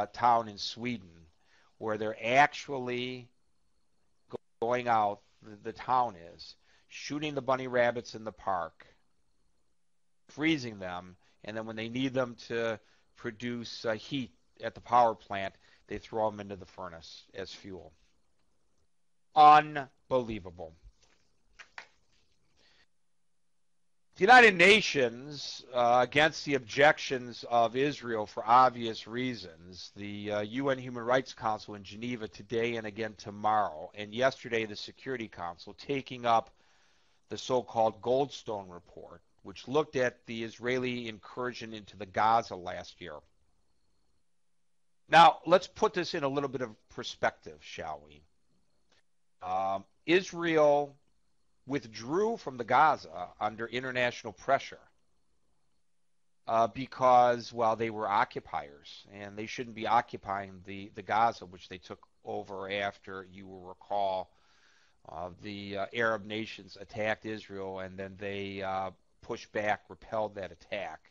town in Sweden where they're actually going out, the town is, shooting the bunny rabbits in the park, freezing them, and then when they need them to produce heat at the power plant, they throw them into the furnace as fuel. Unbelievable. The United Nations, against the objections of Israel for obvious reasons, the UN Human Rights Council in Geneva today and again tomorrow, and yesterday the Security Council, taking up the so-called Goldstone report, which looked at the Israeli incursion into the Gaza last year. Now, let's put this in a little bit of perspective, shall we? Israel withdrew from the Gaza under international pressure because, well, they were occupiers, and they shouldn't be occupying the Gaza, which they took over after, you will recall, the Arab nations attacked Israel, and then they pushed back, repelled that attack.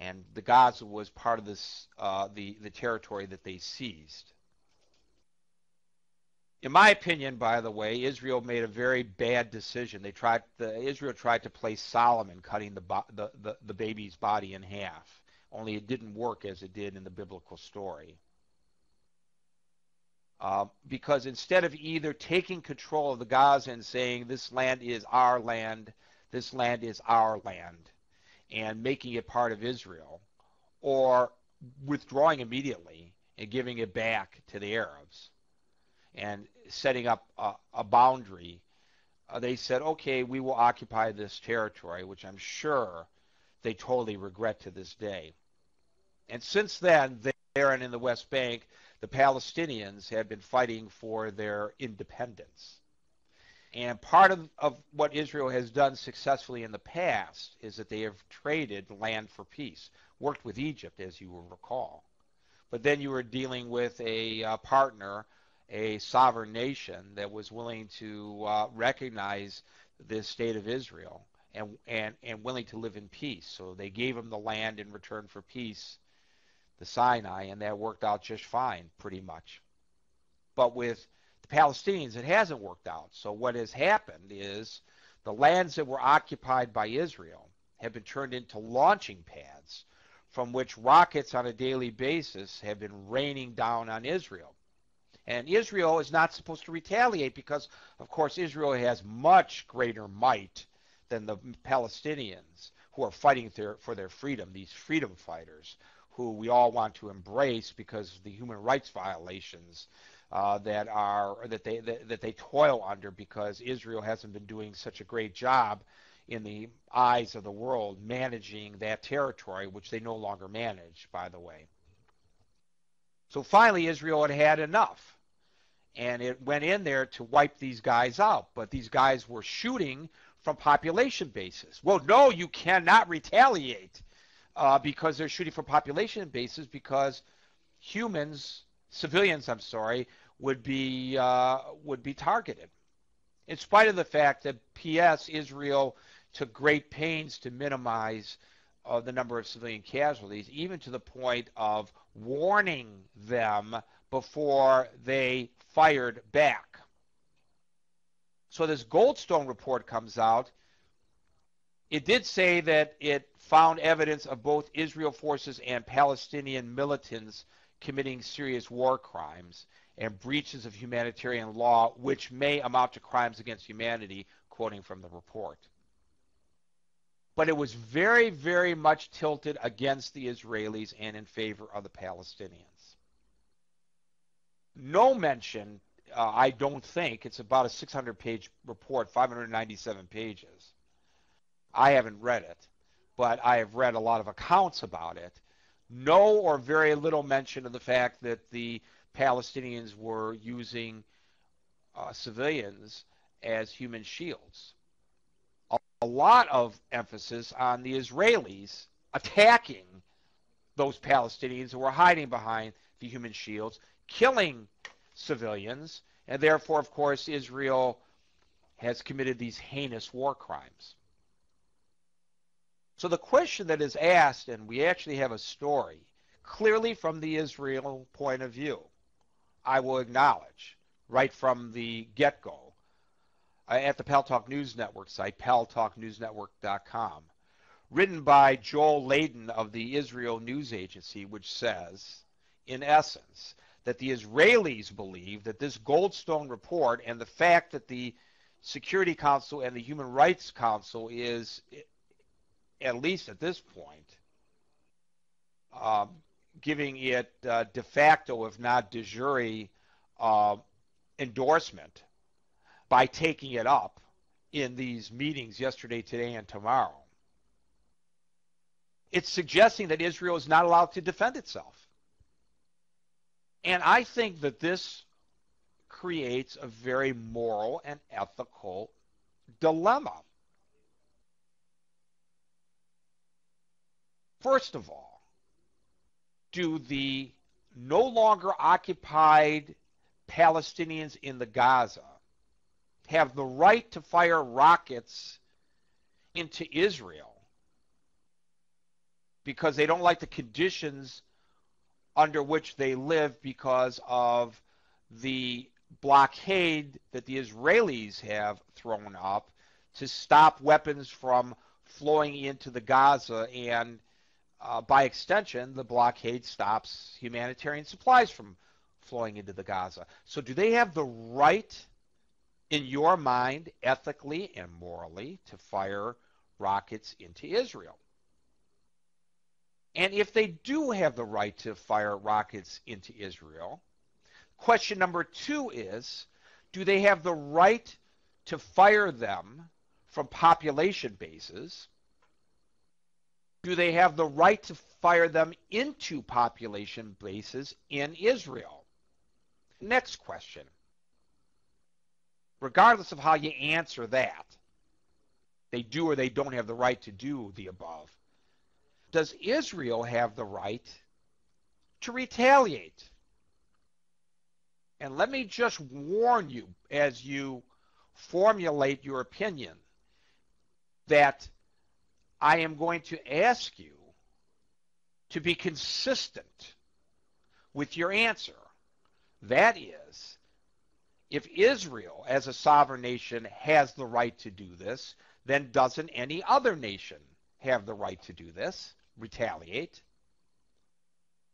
And the Gaza was part of this, the territory that they seized. In my opinion, by the way, Israel made a very bad decision. Israel tried to play Solomon, cutting the baby's body in half. Only it didn't work as it did in the biblical story. Because instead of either taking control of the Gaza and saying this land is our land, this land is our land, and making it part of Israel, or withdrawing immediately and giving it back to the Arabs, and setting up a boundary, they said, okay, we will occupy this territory, which I'm sure they totally regret to this day. And since then, there and in the West Bank, the Palestinians have been fighting for their independence. And part of what Israel has done successfully in the past is that they have traded land for peace, worked with Egypt, as you will recall. But then you were dealing with a partner, a sovereign nation that was willing to recognize the state of Israel and willing to live in peace. So they gave them the land in return for peace, the Sinai, and that worked out just fine, pretty much. But with the Palestinians, it hasn't worked out. So what has happened is the lands that were occupied by Israel have been turned into launching pads from which rockets on a daily basis have been raining down on Israel. And Israel is not supposed to retaliate because, of course, Israel has much greater might than the Palestinians who are fighting for their freedom, these freedom fighters who we all want to embrace because of the human rights violations that they toil under, because Israel hasn't been doing such a great job in the eyes of the world managing that territory, which they no longer manage, by the way. So finally, Israel had had enough. And it went in there to wipe these guys out. But these guys were shooting from population bases. Well, no, you cannot retaliate because they're shooting from population bases, because civilians, would be targeted. In spite of the fact that, P.S., Israel took great pains to minimize the number of civilian casualties, even to the point of warning them before they fired back. So this Goldstone report comes out. It did say that it found evidence of both Israel forces and Palestinian militants committing serious war crimes and breaches of humanitarian law, which may amount to crimes against humanity, quoting from the report. But it was very, very much tilted against the Israelis and in favor of the Palestinians. No mention, I don't think, it's about a 600-page report, 597 pages. I haven't read it, but I have read a lot of accounts about it. No or very little mention of the fact that the Palestinians were using civilians as human shields. A lot of emphasis on the Israelis attacking those Palestinians who were hiding behind the human shields, killing civilians, and therefore, of course, Israel has committed these heinous war crimes. So the question that is asked, and we actually have a story clearly from the Israel point of view. I will acknowledge right from the get-go at the Pal Talk News Network site, paltalknewsnetwork.com, written by Joel Layden of the Israel News Agency, which says, in essence, that the Israelis believe that this Goldstone report and the fact that the Security Council and the Human Rights Council is, at least at this point, giving it de facto, if not de jure, endorsement by taking it up in these meetings yesterday, today, and tomorrow. It's suggesting that Israel is not allowed to defend itself. And I think that this creates a very moral and ethical dilemma. First of all, do the no longer occupied Palestinians in the Gaza have the right to fire rockets into Israel because they don't like the conditions under which they live because of the blockade that the Israelis have thrown up to stop weapons from flowing into the Gaza, and by extension, the blockade stops humanitarian supplies from flowing into the Gaza. So do they have the right, in your mind, ethically and morally, to fire rockets into Israel? And if they do have the right to fire rockets into Israel, question number 2 is, do they have the right to fire them from population bases? Do they have the right to fire them into population bases in Israel? Next question. Regardless of how you answer that, they do or they don't have the right to do the above. Does Israel have the right to retaliate? And let me just warn you as you formulate your opinion that I am going to ask you to be consistent with your answer. That is, if Israel as a sovereign nation has the right to do this, then doesn't any other nation have the right to do this, retaliate?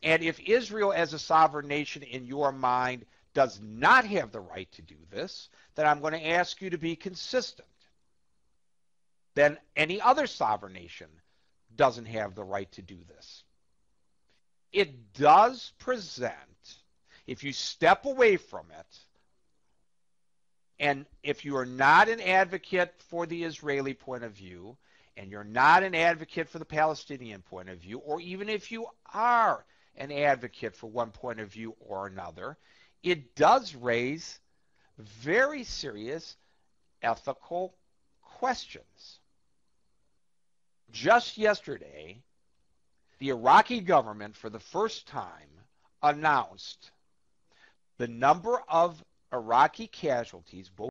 And if Israel as a sovereign nation in your mind does not have the right to do this, then I'm going to ask you to be consistent. Then any other sovereign nation doesn't have the right to do this. It does present, if you step away from it, and if you are not an advocate for the Israeli point of view, and you're not an advocate for the Palestinian point of view, or even if you are an advocate for one point of view or another, it does raise very serious ethical questions. Just yesterday, the Iraqi government, for the first time, announced the number of Iraqi casualties, both